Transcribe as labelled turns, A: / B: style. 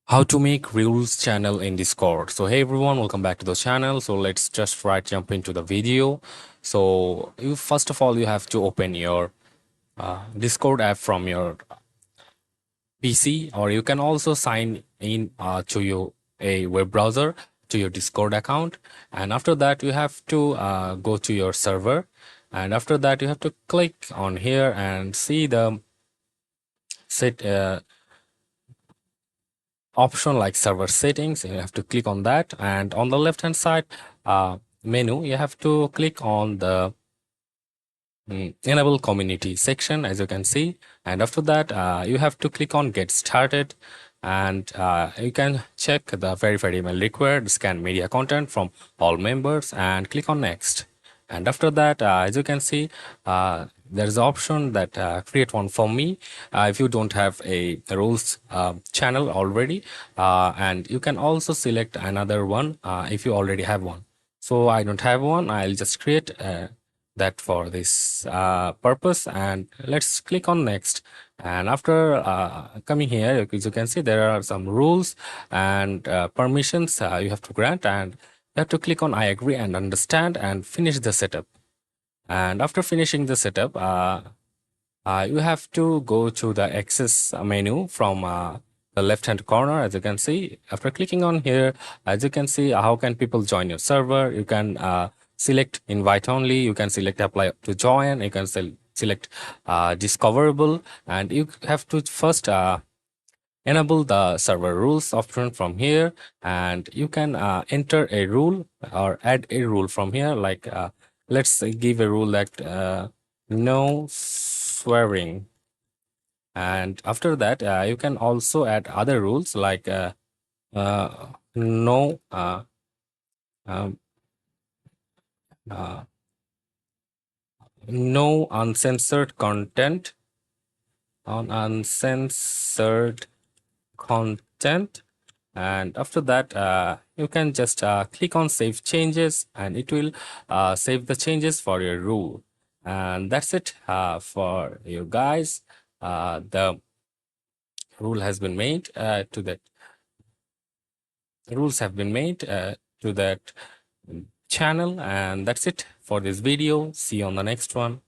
A: How to make rules channel in Discord. So hey everyone, welcome back to the channel. So let's just jump into the video. So you first of all you have to open your Discord app from your PC, or you can also sign in to your a web browser to your Discord account. And after that you have to go to your server, and after that you have to click on here and see the set option like server settings. You have to click on that, and on the left hand side menu you have to click on the enable community section, as you can see. And after that you have to click on get started, and you can check the verified email required, scan media content from all members, and click on next. And after that as you can see, there's an option that create one for me if you don't have a rules channel already, and you can also select another one if you already have one. So I don't have one, I'll just create that for this purpose, and let's click on next. And after coming here, as you can see, there are some rules and permissions you have to grant, and you have to click on I agree and understand and finish the setup. And after finishing the setup, you have to go to the access menu from the left hand corner. As you can see, after clicking on here, as you can see, how can people join your server? You can select invite only, you can select apply to join, you can select discoverable, and you have to first enable the server rules option from here, and you can enter a rule or add a rule from here, like let's give a rule that no swearing. And after that you can also add other rules like no um, uh, no uncensored content on uncensored content. And after that you can just click on save changes, and it will save the changes for your rule. And that's it for you guys. The rule has been made to that rules have been made to that channel. And that's it for this video. See you on the next one.